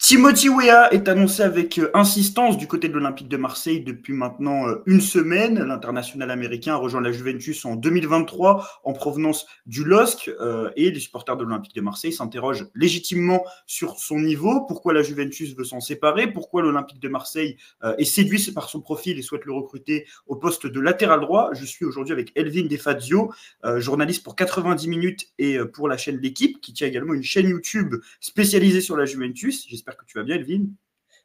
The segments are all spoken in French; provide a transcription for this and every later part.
Timothy Weah est annoncé avec insistance du côté de l'Olympique de Marseille depuis maintenant une semaine. L'international américain a rejoint la Juventus en 2023 en provenance du LOSC et les supporters de l'Olympique de Marseille s'interrogent légitimement sur son niveau. Pourquoi la Juventus veut s'en séparer? Pourquoi l'Olympique de Marseille est séduit par son profil et souhaite le recruter au poste de latéral droit? Je suis aujourd'hui avec Elvin Defazio, journaliste pour 90 minutes et pour la chaîne L'Équipe, qui tient également une chaîne YouTube spécialisée sur la Juventus. J'espère que tu vas bien, Elvin.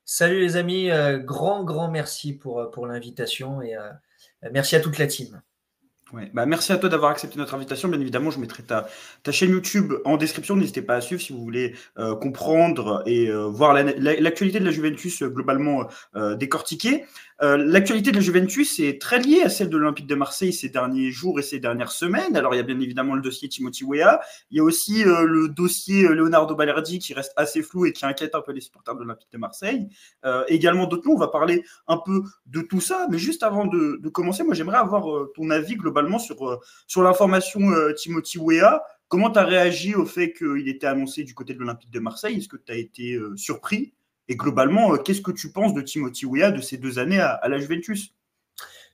Salut les amis, grand merci pour l'invitation et merci à toute la team. Ouais, merci à toi d'avoir accepté notre invitation. Bien évidemment, je mettrai ta chaîne YouTube en description. N'hésitez pas à suivre si vous voulez comprendre et voir l'actualité de la Juventus globalement décortiquée. L'actualité de la Juventus est très liée à celle de l'Olympique de Marseille ces derniers jours et ces dernières semaines. Alors, il y a bien évidemment le dossier Timothy Weah. Il y a aussi le dossier Leonardo Balerdi qui reste assez flou et qui inquiète un peu les supporters de l'Olympique de Marseille. Également d'autres noms. On va parler un peu de tout ça. Mais juste avant de commencer, moi, j'aimerais avoir ton avis globalement sur l'information Timothy Weah. Comment tu as réagi au fait qu'il était annoncé du côté de l'Olympique de Marseille? Est-ce que tu as été surpris? Et globalement, qu'est-ce que tu penses de Timothy Weah de ces 2 années à la Juventus?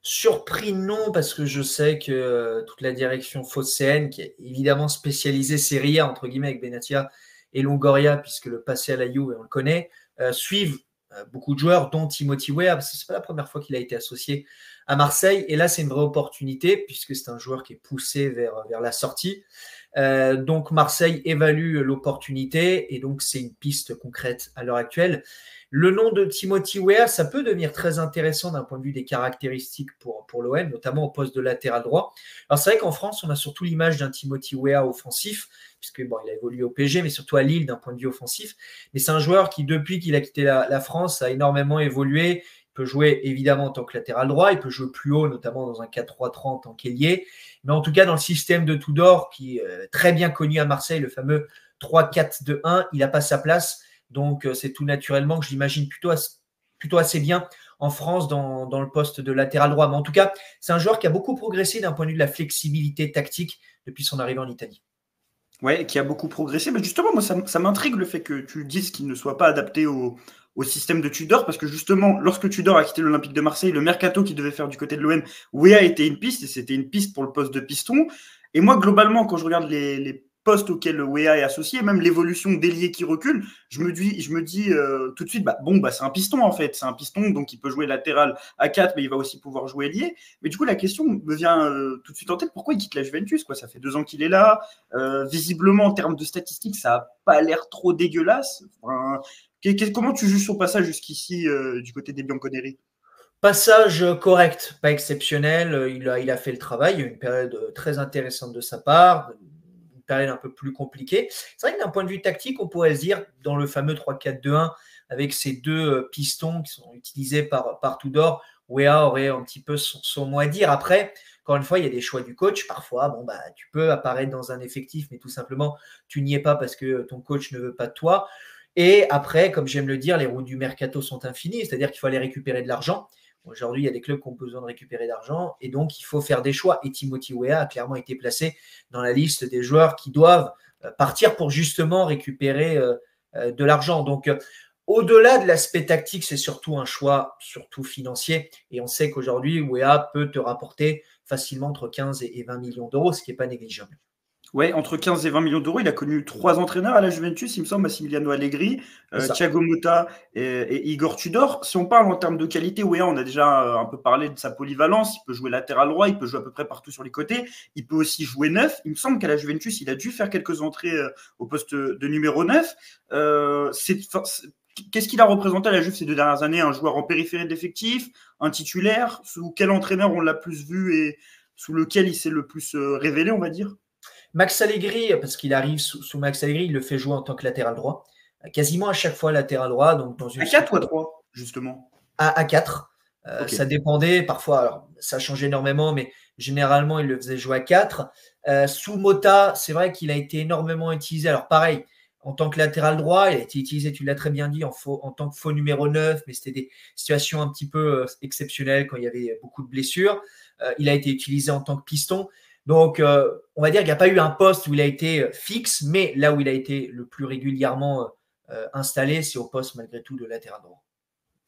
Surpris, non, parce que je sais que toute la direction phocéenne, qui est évidemment spécialisée Serie A, entre guillemets, avec Benatia et Longoria, puisque le passé à la Juve, on le connaît, suivent beaucoup de joueurs, dont Timothy Weah, parce que ce n'est pas la première fois qu'il a été associé à Marseille. Et là, c'est une vraie opportunité, puisque c'est un joueur qui est poussé vers la sortie. Donc, Marseille évalue l'opportunité, et donc c'est une piste concrète à l'heure actuelle. Le nom de Timothy Weah, ça peut devenir très intéressant d'un point de vue des caractéristiques pour l'OM, notamment au poste de latéral droit. Alors, c'est vrai qu'en France, on a surtout l'image d'un Timothy Weah offensif, puisque il a évolué au PSG, mais surtout à Lille d'un point de vue offensif. Mais c'est un joueur qui, depuis qu'il a quitté la France, a énormément évolué. Il peut jouer évidemment en tant que latéral droit, il peut jouer plus haut, notamment dans un 4-3-3 en tant qu'ailier. Mais en tout cas, dans le système de Tudor, qui est très bien connu à Marseille, le fameux 3-4-2-1, il n'a pas sa place. Donc, c'est tout naturellement que je l'imagine plutôt assez bien en France dans le poste de latéral droit. Mais en tout cas, c'est un joueur qui a beaucoup progressé d'un point de vue de la flexibilité tactique depuis son arrivée en Italie. Ouais, qui a beaucoup progressé. Mais justement, moi, ça m'intrigue le fait que tu dises qu'il ne soit pas adapté au système de Tudor, parce que justement, lorsque Tudor a quitté l'Olympique de Marseille, le mercato qu'il devait faire du côté de l'OM, Weah était une piste, et c'était une piste pour le poste de piston. Et moi, globalement, quand je regarde les postes auxquels Weah est associé, même l'évolution d'ailier qui recule, je me dis tout de suite, c'est un piston en fait, c'est un piston, donc il peut jouer latéral à 4, mais il va aussi pouvoir jouer ailier. Mais du coup, la question me vient tout de suite en tête, pourquoi il quitte la Juventus, quoi? Ça fait 2 ans qu'il est là, visiblement en termes de statistiques, ça n'a pas l'air trop dégueulasse. Enfin, comment tu juges son passage jusqu'ici du côté des Bianconeri? Passage correct, pas exceptionnel. Il a fait le travail. Il y a eu une période très intéressante de sa part, une période un peu plus compliquée. C'est vrai que d'un point de vue tactique, on pourrait se dire, dans le fameux 3-4-2-1, avec ces deux pistons qui sont utilisés par Tudor, Weah aurait un petit peu son mot à dire. Après, encore une fois, il y a des choix du coach. Parfois, tu peux apparaître dans un effectif, mais tout simplement, tu n'y es pas parce que ton coach ne veut pas de toi. Et après, comme j'aime le dire, les routes du mercato sont infinies, c'est-à-dire qu'il faut aller récupérer de l'argent. Aujourd'hui, il y a des clubs qui ont besoin de récupérer d'argent et donc il faut faire des choix. Et Timothy Weah a clairement été placé dans la liste des joueurs qui doivent partir pour justement récupérer de l'argent. Donc, au-delà de l'aspect tactique, c'est surtout un choix, surtout financier. Et on sait qu'aujourd'hui, Weah peut te rapporter facilement entre 15 et 20 millions d'euros, ce qui n'est pas négligeable. Ouais, entre 15 et 20 millions d'euros, il a connu 3 entraîneurs à la Juventus, il me semble, Massimiliano Allegri, Thiago Motta et Igor Tudor. Si on parle en termes de qualité, Weah, on a déjà un peu parlé de sa polyvalence. Il peut jouer latéral droit, il peut jouer à peu près partout sur les côtés. Il peut aussi jouer neuf. Il me semble qu'à la Juventus, il a dû faire quelques entrées au poste de numéro 9. Qu'est-ce qu'il a représenté à la Juve ces 2 dernières années? Un joueur en périphérie de l'effectif, un titulaire? Sous quel entraîneur on l'a plus vu et sous lequel il s'est le plus révélé, on va dire? Max Allegri, parce qu'il arrive sous Max Allegri, il le fait jouer en tant que latéral droit. Quasiment à chaque fois latéral droit. Donc dans une à 4 ou à 3, justement? À 4. Okay. Ça dépendait. Parfois, alors, ça changeait énormément, mais généralement, il le faisait jouer à 4. Sous Motta, c'est vrai qu'il a été énormément utilisé. Alors pareil, en tant que latéral droit, il a été utilisé, tu l'as très bien dit, en tant que faux numéro 9, mais c'était des situations un petit peu exceptionnelles quand il y avait beaucoup de blessures. Il a été utilisé en tant que piston. Donc, on va dire qu'il n'y a pas eu un poste où il a été fixe, mais là où il a été le plus régulièrement installé, c'est au poste malgré tout de latéral droit.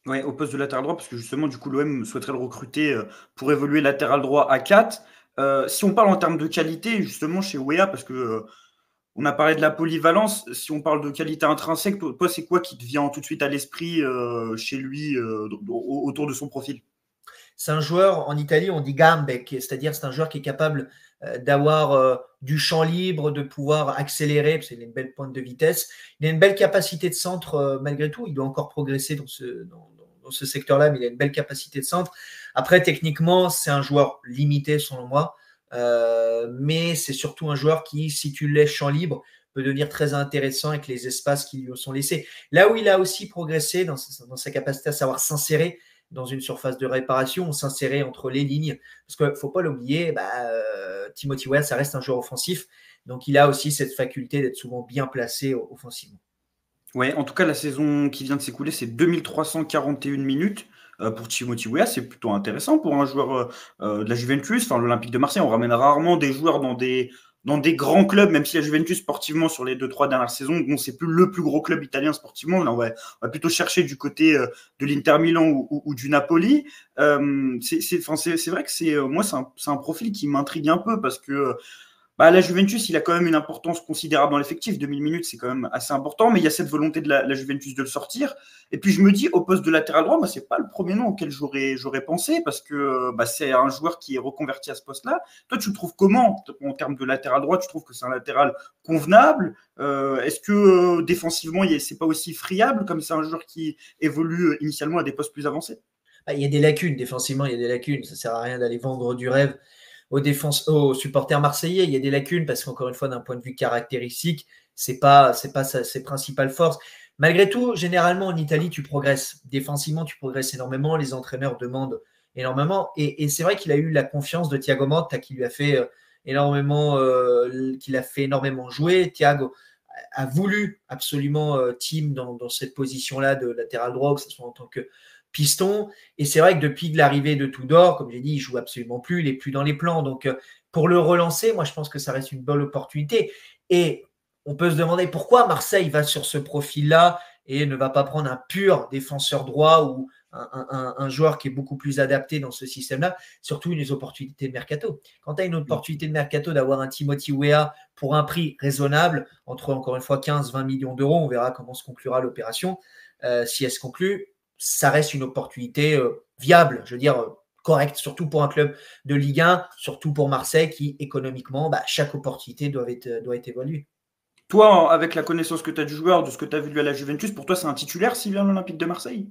Ouais, au poste de latéral droit, parce que justement, du coup, l'OM souhaiterait le recruter pour évoluer latéral droit à 4. Si on parle en termes de qualité, justement, chez Wea, parce que on a parlé de la polyvalence, si on parle de qualité intrinsèque, toi, c'est quoi qui te vient tout de suite à l'esprit chez lui autour de son profil? C'est un joueur, en Italie, on dit gambe, c'est-à-dire c'est un joueur qui est capable d'avoir du champ libre, de pouvoir accélérer, parce qu'il a une belle pointe de vitesse. Il a une belle capacité de centre malgré tout. Il doit encore progresser dans ce secteur-là, mais il a une belle capacité de centre. Après, techniquement, c'est un joueur limité, selon moi. Mais c'est surtout un joueur qui, si tu le laisses champ libre, peut devenir très intéressant avec les espaces qui lui sont laissés. Là où il a aussi progressé dans sa capacité à savoir s'insérer dans une surface de réparation, s'insérer entre les lignes. Parce qu'il ne faut pas l'oublier, Timothy Weah, ça reste un joueur offensif. Donc, il a aussi cette faculté d'être souvent bien placé offensivement. Ouais, en tout cas, la saison qui vient de s'écouler, c'est 2341 minutes pour Timothy Weah. C'est plutôt intéressant pour un joueur de la Juventus. Enfin, l'Olympique de Marseille, on ramène rarement des joueurs dans des grands clubs, même si la Juventus, sportivement, sur les 2-3 dernières saisons, bon, c'est plus le plus gros club italien sportivement. Là, on va plutôt chercher du côté de l'Inter Milan ou du Napoli. C'est vrai que moi, c'est un profil qui m'intrigue un peu parce que la Juventus, il a quand même une importance considérable dans l'effectif. 2000 minutes, c'est quand même assez important, mais il y a cette volonté de la Juventus de le sortir. Et puis, je me dis, au poste de latéral droit, c'est pas le premier nom auquel j'aurais pensé, parce que c'est un joueur qui est reconverti à ce poste-là. Toi, tu le trouves comment en termes de latéral droit? Tu trouves que c'est un latéral convenable? Est-ce que défensivement, c'est pas aussi friable, comme c'est un joueur qui évolue initialement à des postes plus avancés? Il y a des lacunes, défensivement, il y a des lacunes. Ça sert à rien d'aller vendre du rêve aux supporters marseillais. Il y a des lacunes parce qu'encore une fois, d'un point de vue caractéristique, c'est pas ses principales forces. Malgré tout, généralement en Italie, tu progresses. Défensivement, tu progresses énormément. Les entraîneurs demandent énormément. Et c'est vrai qu'il a eu la confiance de Thiago Motta qui lui a fait énormément jouer. Thiago a voulu absolument Tim dans cette position-là de latéral droit, que ce soit en tant que piston. Et c'est vrai que depuis l'arrivée de Tudor, comme j'ai dit, il joue absolument plus, il n'est plus dans les plans. Donc, pour le relancer, moi, je pense que ça reste une bonne opportunité. Et on peut se demander pourquoi Marseille va sur ce profil-là et ne va pas prendre un pur défenseur droit ou un joueur qui est beaucoup plus adapté dans ce système-là, surtout une opportunité de mercato. Quand tu as une opportunité de mercato d'avoir un Timothy Weah pour un prix raisonnable, entre encore une fois 15-20 millions d'euros, on verra comment se conclura l'opération. Si elle se conclut, ça reste une opportunité viable, je veux dire correcte, surtout pour un club de Ligue 1, surtout pour Marseille qui, économiquement, chaque opportunité doit être évaluée. Toi, avec la connaissance que tu as du joueur, de ce que tu as vu lui à la Juventus, pour toi, c'est un titulaire s'il vient à l'Olympique de Marseille?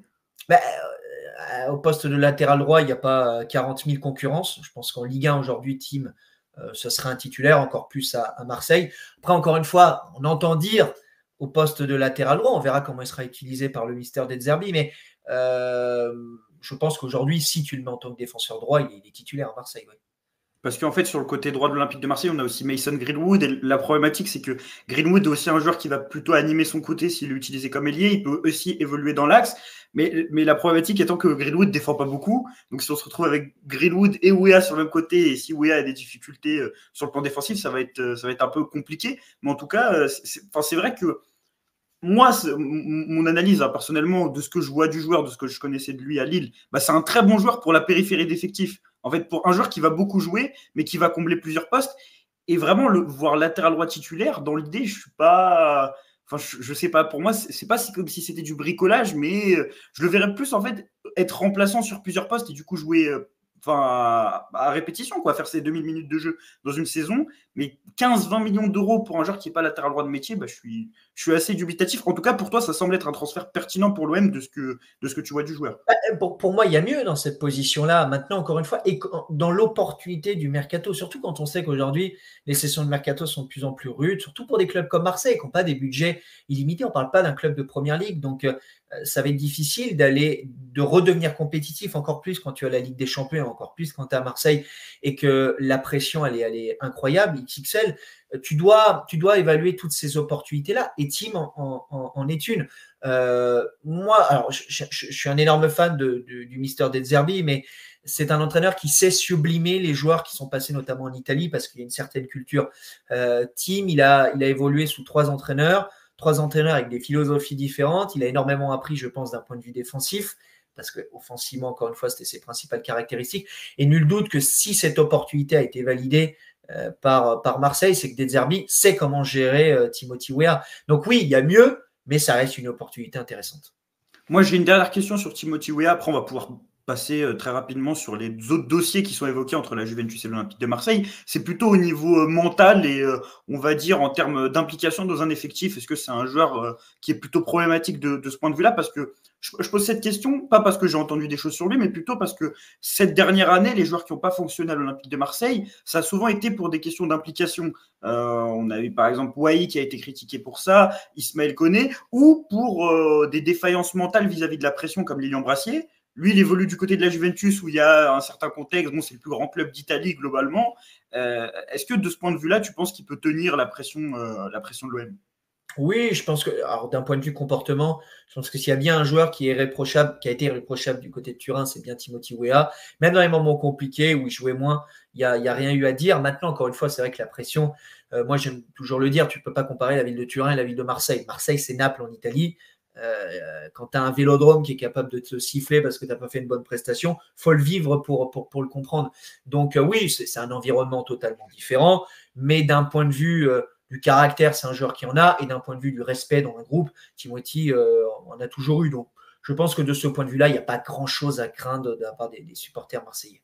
Au poste de latéral droit, il n'y a pas 40 000 concurrences. Je pense qu'en Ligue 1, aujourd'hui, Tim, ce serait un titulaire, encore plus à Marseille. Après, encore une fois, on entend dire au poste de latéral droit, on verra comment il sera utilisé par le Mister De Zerbi, mais je pense qu'aujourd'hui, si tu le mets en tant que défenseur droit, il est titulaire à Marseille. Oui. Parce qu'en fait, sur le côté droit de l'Olympique de Marseille, on a aussi Mason Greenwood. Et la problématique, c'est que Greenwood est aussi un joueur qui va plutôt animer son côté s'il est utilisé comme ailier. Il peut aussi évoluer dans l'axe. Mais la problématique étant que Greenwood ne défend pas beaucoup. Donc, si on se retrouve avec Greenwood et Weah sur le même côté, et si Weah a des difficultés sur le plan défensif, ça va être un peu compliqué. Mais en tout cas, c'est vrai que moi, mon analyse, personnellement, de ce que je vois du joueur, de ce que je connaissais de lui à Lille, c'est un très bon joueur pour la périphérie d'effectifs. En fait, pour un joueur qui va beaucoup jouer, mais qui va combler plusieurs postes. Et vraiment, le voir latéral droit titulaire, dans l'idée, je suis pas. Enfin, je sais pas. Pour moi, c'est pas comme si c'était du bricolage, mais je le verrais plus, en fait, être remplaçant sur plusieurs postes et du coup jouer. À répétition, quoi, faire ses 2000 minutes de jeu dans une saison, mais 15-20 millions d'euros pour un joueur qui n'est pas latéral droit de métier, je suis assez dubitatif. En tout cas, pour toi, ça semble être un transfert pertinent pour l'OM de ce que tu vois du joueur. Pour moi, il y a mieux dans cette position-là. Maintenant, encore une fois, et dans l'opportunité du mercato, surtout quand on sait qu'aujourd'hui, les sessions de mercato sont de plus en plus rudes, surtout pour des clubs comme Marseille, qui n'ont pas des budgets illimités. On ne parle pas d'un club de première ligue. Donc, ça va être difficile de redevenir compétitif encore plus quand tu as la Ligue des Champions, encore plus quand tu es à Marseille et que la pression, elle est incroyable, XXL. Tu dois évaluer toutes ces opportunités-là et Tim en est une. Moi, alors, je suis un énorme fan du Mister De Zerbi, mais c'est un entraîneur qui sait sublimer les joueurs qui sont passés notamment en Italie parce qu'il y a une certaine culture. Tim, il a évolué sous 3 entraîneurs trois entraîneurs avec des philosophies différentes. Il a énormément appris, je pense, d'un point de vue défensif, parce qu'offensivement, encore une fois, c'était ses principales caractéristiques. Et nul doute que si cette opportunité a été validée par Marseille, c'est que De Zerbi sait comment gérer Timothy Weah. Donc oui, il y a mieux, mais ça reste une opportunité intéressante. Moi, j'ai une dernière question sur Timothy Weah. Après, on va pouvoir passer très rapidement sur les autres dossiers qui sont évoqués entre la Juventus et l'Olympique de Marseille. C'est plutôt au niveau mental et on va dire en termes d'implication dans un effectif. Est-ce que c'est un joueur qui est plutôt problématique de ce point de vue-là? Parce que je pose cette question, pas parce que j'ai entendu des choses sur lui, mais plutôt parce que cette dernière année, les joueurs qui n'ont pas fonctionné à l'Olympique de Marseille, ça a souvent été pour des questions d'implication. On a eu par exemple Wai qui a été critiqué pour ça, Ismaël Koné, ou pour des défaillances mentales vis-à-vis de la pression comme Lilian Brassier. Lui, il évolue du côté de la Juventus où il y a un certain contexte. Bon, c'est le plus grand club d'Italie globalement. Est-ce que de ce point de vue-là, tu penses qu'il peut tenir la pression de l'OM? Oui, je pense que, alors d'un point de vue comportement, je pense que s'il y a bien un joueur qui est irréprochable, qui a été irréprochable du côté de Turin, c'est bien Timothy Weah. Même dans les moments compliqués où il jouait moins, il n'y a rien eu à dire. Maintenant, encore une fois, c'est vrai que la pression, moi j'aime toujours le dire, tu ne peux pas comparer la ville de Turin et la ville de Marseille. Marseille, c'est Naples en Italie. Quand tu as un vélodrome qui est capable de te siffler parce que tu n'as pas fait une bonne prestation, il faut le vivre pour le comprendre. Donc oui, c'est un environnement totalement différent, mais d'un point de vue du caractère, c'est un joueur qui en a, et d'un point de vue du respect dans un groupe, Timothy en a toujours eu. Donc je pense que de ce point de vue-là, il n'y a pas grand-chose à craindre de la part des supporters marseillais.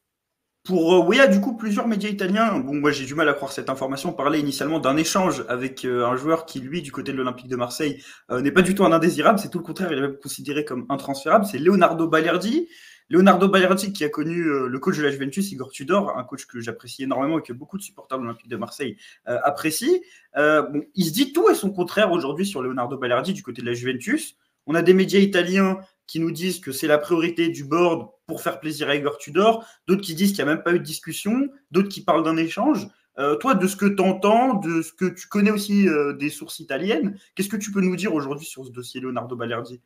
Pour Weah, du coup, plusieurs médias italiens, bon, moi j'ai du mal à croire cette information, parlaient initialement d'un échange avec un joueur qui, lui, du côté de l'Olympique de Marseille, n'est pas du tout un indésirable, c'est tout le contraire, il est même considéré comme intransférable, c'est Leonardo Balerdi. Leonardo Balerdi qui a connu le coach de la Juventus, Igor Tudor, un coach que j'apprécie énormément et que beaucoup de supporters de l'Olympique de Marseille apprécient. Bon, il se dit tout et son contraire aujourd'hui sur Leonardo Balerdi du côté de la Juventus. On a des médias italiens qui nous disent que c'est la priorité du board pour faire plaisir à Igor Tudor, d'autres qui disent qu'il n'y a même pas eu de discussion, d'autres qui parlent d'un échange. Toi, de ce que tu entends, de ce que tu connais aussi des sources italiennes, qu'est-ce que tu peux nous dire aujourd'hui sur ce dossier Leonardo Balerdi?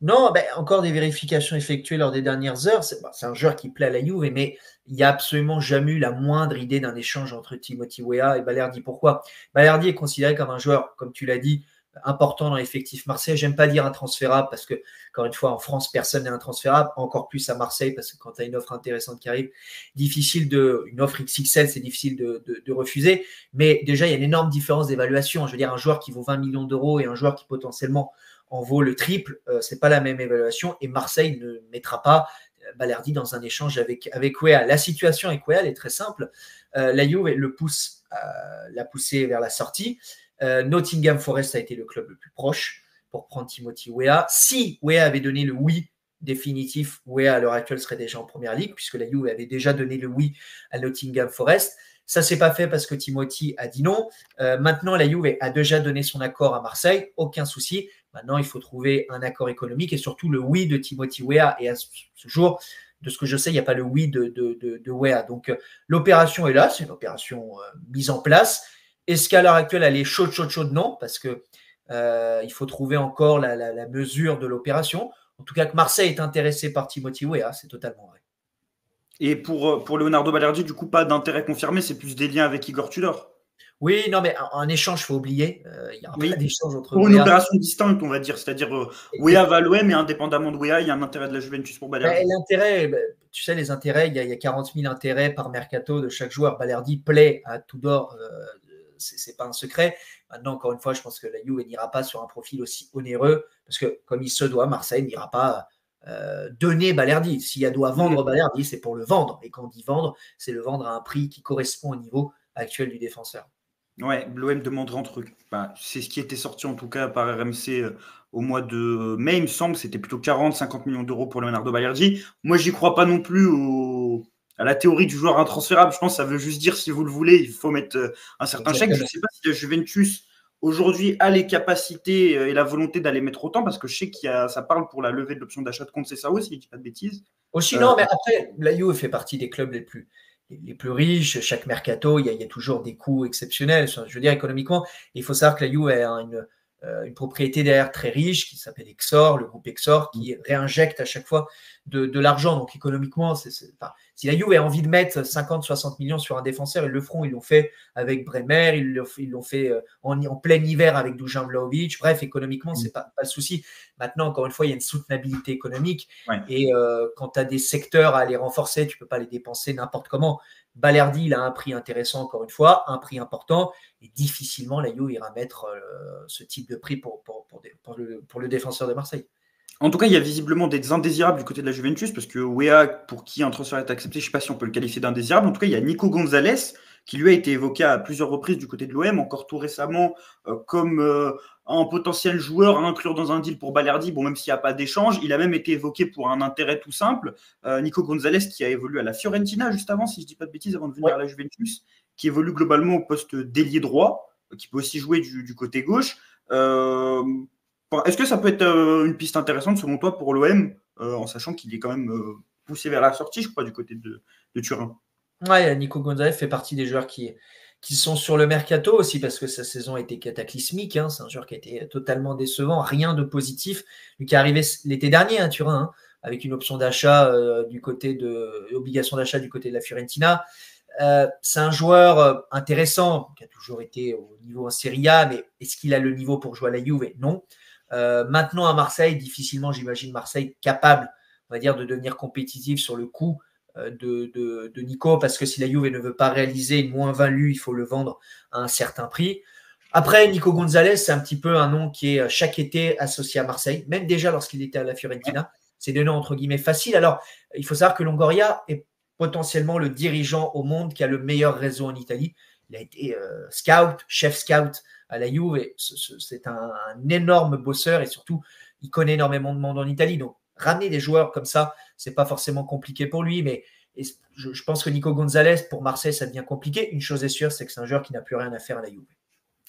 Non, encore des vérifications effectuées lors des dernières heures. C'est un joueur qui plaît à la Juve, mais il n'y a absolument jamais eu la moindre idée d'un échange entre Timothy Weah et Balerdi. Pourquoi? Balerdi est considéré comme un joueur, comme tu l'as dit, important dans l'effectif marseillais. J'aime pas dire intransférable parce que, encore une fois, en France, personne n'est intransférable, encore plus à Marseille parce que quand tu as une offre intéressante qui arrive, une offre XXL, c'est difficile de refuser. Mais déjà, il y a une énorme différence d'évaluation. Je veux dire, un joueur qui vaut 20 millions d'euros et un joueur qui potentiellement en vaut le triple, c'est pas la même évaluation et Marseille ne mettra pas Balerdi dans un échange avec Weah. La situation avec Weah est très simple. La Juve l'a poussé vers la sortie. Nottingham Forest a été le club le plus proche pour prendre Timothy Weah. Si Weah avait donné le oui définitif, Weah à l'heure actuelle serait déjà en première ligue puisque la Juve avait déjà donné le oui à Nottingham Forest. Ça ne s'est pas fait parce que Timothy a dit non. Maintenant, la Juve a déjà donné son accord à Marseille, aucun souci. Maintenant, il faut trouver un accord économique et surtout le oui de Timothy Weah. Et à ce jour, de ce que je sais, il n'y a pas le oui de Weah. Donc, l'opération est là, c'est une opération mise en place. Est-ce qu'à l'heure actuelle, elle est chaude? Non, parce que il faut trouver encore la mesure de l'opération. En tout cas, que Marseille est intéressé par Timothy Weah, c'est totalement vrai. Et pour Leonardo Balerdi, du coup, pas d'intérêt confirmé, c'est plus des liens avec Igor Tudor. Oui, non, mais un échange, il faut oublier. Il n'y aura pas d'échange entre pour une opération distincte, on va dire. C'est-à-dire, Weah va à l'OM, mais indépendamment de Weah, il y a un intérêt de la Juventus pour Balerdi. L'intérêt, tu sais, les intérêts, il y a 40 000 intérêts par mercato de chaque joueur. Balerdi plaît à Tudor, c'est pas un secret. Maintenant, encore une fois, je pense que la Juve n'ira pas sur un profil aussi onéreux, parce que comme il se doit, Marseille n'ira pas donner Balerdi. S'il doit vendre Balerdi, c'est pour le vendre. Et quand on dit vendre, c'est le vendre à un prix qui correspond au niveau actuel du défenseur. Ouais, l'OM demanderait entre c'est ce qui était sorti en tout cas par RMC au mois de mai, il me semble, c'était plutôt 40-50 millions d'euros pour Leonardo Balerdi. Moi, j'y crois pas non plus à la théorie du joueur intransférable. Je pense que ça veut juste dire, si vous le voulez, il faut mettre un certain chèque. Je ne sais pas si la Juventus aujourd'hui a les capacités et la volonté d'aller mettre autant, parce que je sais ça parle pour la levée de l'option d'achat de Conceição, si je ne dis pas de bêtises. Aussi, non, mais après, la Juve fait partie des clubs les plus riches. Chaque mercato, il y a toujours des coûts exceptionnels. Je veux dire, économiquement, il faut savoir que la Juve a une propriété derrière très riche qui s'appelle Exor, le groupe Exor, qui réinjecte à chaque fois de l'argent. Donc, économiquement, Si la Juve a envie de mettre 50-60 millions sur un défenseur, ils le feront. Ils l'ont fait avec Bremer, ils l'ont fait en plein hiver avec Dusan Vlahovic. Bref, économiquement, c'est pas le souci. Maintenant, encore une fois, il y a une soutenabilité économique. Ouais. Et quand tu as des secteurs à aller renforcer, tu peux pas les dépenser n'importe comment. Balerdi, il a un prix intéressant, encore une fois, un prix important. Et difficilement, la Juve ira mettre ce type de prix pour le défenseur de Marseille. En tout cas, il y a visiblement des indésirables du côté de la Juventus, parce que Weah, pour qui un transfert est accepté, je ne sais pas si on peut le qualifier d'indésirable. En tout cas, il y a Nico Gonzalez, qui lui a été évoqué à plusieurs reprises du côté de l'OM, encore tout récemment, comme un potentiel joueur à inclure dans un deal pour Balerdi. Bon, même s'il n'y a pas d'échange, il a même été évoqué pour un intérêt tout simple. Nico Gonzalez, qui a évolué à la Fiorentina juste avant, si je ne dis pas de bêtises, avant de venir à la Juventus, qui évolue globalement au poste d'ailier droit, qui peut aussi jouer du côté gauche. Est-ce que ça peut être une piste intéressante selon toi pour l'OM, en sachant qu'il est quand même poussé vers la sortie, je crois, du côté de Turin? Ouais, Nico Gonzalez fait partie des joueurs qui sont sur le mercato aussi, parce que sa saison a été cataclysmique. Hein. C'est un joueur qui a été totalement décevant, rien de positif. Lui qui est arrivé l'été dernier à Turin, hein, avec une option d'achat obligation d'achat du côté de la Fiorentina. C'est un joueur intéressant, qui a toujours été au niveau en Serie A, mais est-ce qu'il a le niveau pour jouer à la Juve? Non. Maintenant à Marseille, difficilement j'imagine Marseille capable, on va dire, de devenir compétitif sur le coût de Nico, parce que si la Juve ne veut pas réaliser une moins-value, il faut le vendre à un certain prix. Après, Nico Gonzalez, c'est un petit peu un nom qui est chaque été associé à Marseille, même déjà lorsqu'il était à la Fiorentina. C'est des noms entre guillemets faciles. Alors, il faut savoir que Longoria est potentiellement le dirigeant au monde qui a le meilleur réseau en Italie. Il a été chef scout à la Juve, et c'est un énorme bosseur, et surtout, il connaît énormément de monde en Italie. Donc, ramener des joueurs comme ça, c'est pas forcément compliqué pour lui, mais je pense que Nico Gonzalez, pour Marseille, ça devient compliqué. Une chose est sûre, c'est que c'est un joueur qui n'a plus rien à faire à la Juve.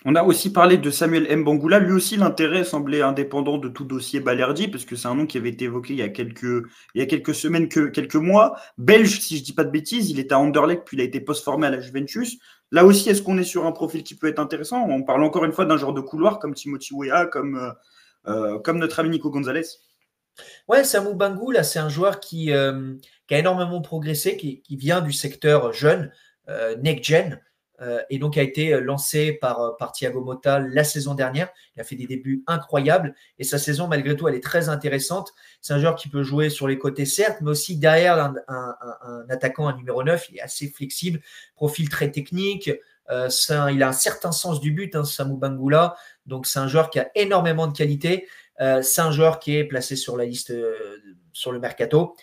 On a aussi parlé de Samuel Mbangoula. Lui aussi, l'intérêt semblait indépendant de tout dossier Balerdi, parce que c'est un nom qui avait été évoqué il y a quelques semaines, quelques mois. Belge, si je ne dis pas de bêtises, il était à Anderlecht, puis il a été post-formé à la Juventus. Là aussi, est-ce qu'on est sur un profil qui peut être intéressant? On parle encore une fois d'un genre de couloir comme Timothy Weah, comme notre ami Nico Gonzalez. Ouais, Samu Bangoula, c'est un joueur qui a énormément progressé, qui vient du secteur jeune, next-gen, et donc a été lancé par Thiago Motta la saison dernière. Il a fait des débuts incroyables, et sa saison, malgré tout, elle est très intéressante. C'est un joueur qui peut jouer sur les côtés, certes, mais aussi derrière un attaquant, un numéro 9. Il est assez flexible, profil très technique. Il a un certain sens du but, hein, Samu Bangoula. Donc, c'est un joueur qui a énormément de qualité. C'est un joueur qui est placé sur la liste sur le mercato.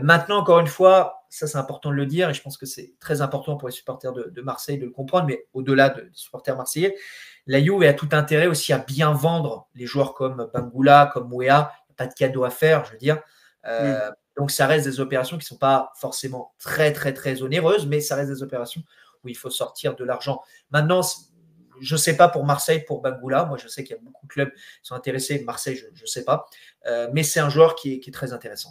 Maintenant, encore une fois, ça c'est important de le dire, et je pense que c'est très important pour les supporters de Marseille de le comprendre, mais au-delà des supporters marseillais, la Juve a tout intérêt aussi à bien vendre les joueurs comme Bangoula, comme Weah. Il n'y a pas de cadeau à faire, je veux dire. Donc ça reste des opérations qui ne sont pas forcément très, très, très onéreuses, mais ça reste des opérations où il faut sortir de l'argent. Maintenant, je ne sais pas pour Marseille, pour Bangoula. Moi, je sais qu'il y a beaucoup de clubs qui sont intéressés. Marseille, je ne sais pas. Mais c'est un joueur qui est très intéressant.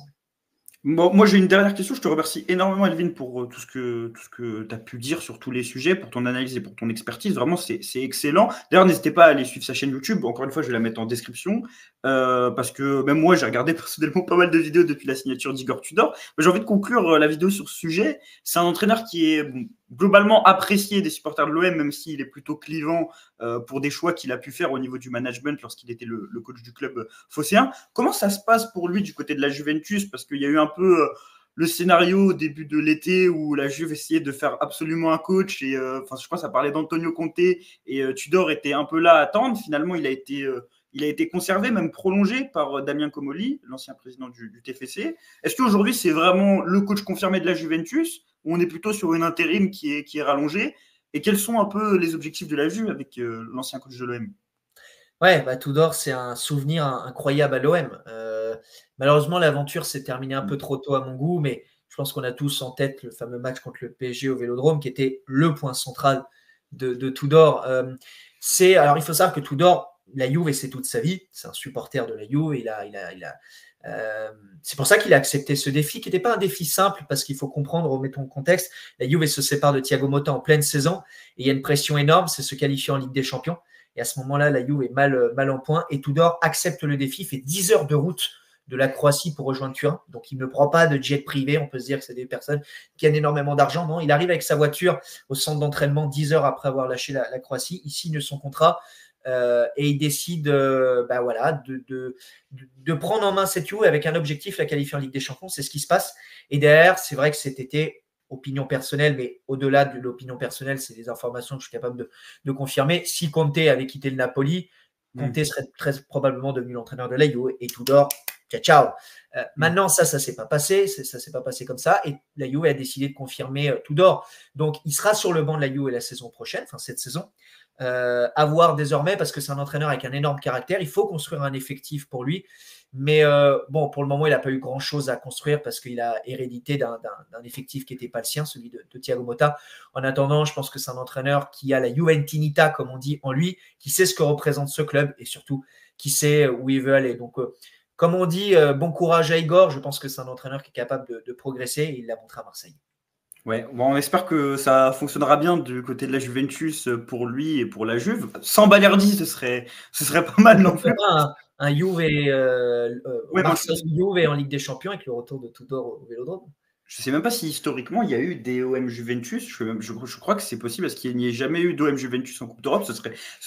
Bon, moi, j'ai une dernière question. Je te remercie énormément, Elvin, pour tout ce que tu as pu dire sur tous les sujets, pour ton analyse et pour ton expertise. Vraiment, c'est excellent. D'ailleurs, n'hésitez pas à aller suivre sa chaîne YouTube. Encore une fois, je vais la mettre en description, parce que même moi, j'ai regardé personnellement pas mal de vidéos depuis la signature d'Igor Tudor. J'ai envie de conclure la vidéo sur ce sujet. C'est un entraîneur qui est globalement apprécié des supporters de l'OM, même s'il est plutôt clivant pour des choix qu'il a pu faire au niveau du management lorsqu'il était le coach du club phocéen. Comment ça se passe pour lui du côté de la Juventus? Parce qu'il y a eu un peu le scénario au début de l'été où la Juve essayait de faire absolument un coach, et je crois que ça parlait d'Antonio Conte, et Tudor était un peu là à attendre. Finalement, il a été conservé, même prolongé par Damien Comolli, l'ancien président du TFC. Est-ce qu'aujourd'hui, c'est vraiment le coach confirmé de la Juventus, ou on est plutôt sur une intérim qui est rallongée? Et quels sont un peu les objectifs de la Juve avec l'ancien coach de l'OM? Ouais, Tudor, c'est un souvenir incroyable à l'OM. Malheureusement, l'aventure s'est terminée un peu trop tôt à mon goût, mais je pense qu'on a tous en tête le fameux match contre le PSG au Vélodrome, qui était le point central de Tudor. Alors, il faut savoir que Tudor, la Juve, c'est toute sa vie. C'est un supporter de la Juve. C'est pour ça qu'il a accepté ce défi, qui n'était pas un défi simple, parce qu'il faut comprendre, remettons le contexte. La Juve se sépare de Thiago Motta en pleine saison, et il y a une pression énorme, c'est se qualifier en Ligue des Champions. Et à ce moment-là, la Juve est mal en point, et Tudor accepte le défi, fait 10 heures de route de la Croatie pour rejoindre Turin. Donc, il ne prend pas de jet privé. On peut se dire que c'est des personnes qui gagnent énormément d'argent. Non, il arrive avec sa voiture au centre d'entraînement 10 heures après avoir lâché la Croatie. Il signe son contrat et il décide voilà, de prendre en main cette Juve avec un objectif, la qualifier en Ligue des Champions. C'est ce qui se passe. Et derrière, c'est vrai que cet été, opinion personnelle, mais au-delà de l'opinion personnelle, c'est des informations que je suis capable de confirmer. Si Conte avait quitté le Napoli, Conte serait très probablement devenu l'entraîneur de la Juve et Tudor, ciao, ciao. Maintenant, ça s'est pas passé. Ça s'est pas passé comme ça. Et la Juve a décidé de confirmer Tudor. Donc, il sera sur le banc de la Juve la saison prochaine, enfin cette saison. À voir désormais, parce que c'est un entraîneur avec un énorme caractère. Il faut construire un effectif pour lui. Mais bon, pour le moment, il n'a pas eu grand-chose à construire parce qu'il a hérédité d'un effectif qui n'était pas le sien, celui de Thiago Motta. En attendant, je pense que c'est un entraîneur qui a la Juventinita, comme on dit, en lui, qui sait ce que représente ce club et surtout qui sait où il veut aller. Donc, comme on dit, bon courage à Igor. Je pense que c'est un entraîneur qui est capable de progresser et il l'a montré à Marseille. Ouais, bon, on espère que ça fonctionnera bien du côté de la Juventus pour lui et pour la Juve. Sans Balerdi, ce serait pas mal non plus. Un Juve Marseille-Juve en Ligue des Champions avec le retour de Tudor au Vélodrome. Je ne sais même pas si historiquement il y a eu des OM Juventus. Je crois que c'est possible parce qu'il n'y ait jamais eu d'OM Juventus en Coupe d'Europe. Ce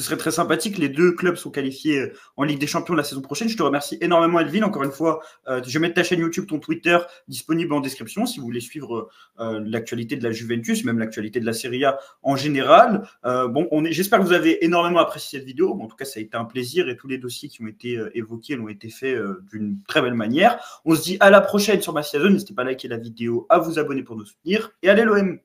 serait très sympathique. Les deux clubs sont qualifiés en Ligue des Champions la saison prochaine. Je te remercie énormément, Elvin. Encore une fois, je vais mettre ta chaîne YouTube, ton Twitter disponible en description si vous voulez suivre l'actualité de la Juventus, même l'actualité de la Serie A en général. J'espère que vous avez énormément apprécié cette vidéo. Bon, en tout cas, ça a été un plaisir et tous les dossiers qui ont été évoqués ont été faits d'une très belle manière. On se dit à la prochaine sur Massia Zone. N'hésitez pas à liker la vidéo, à vous abonner pour nous soutenir et allez l'OM!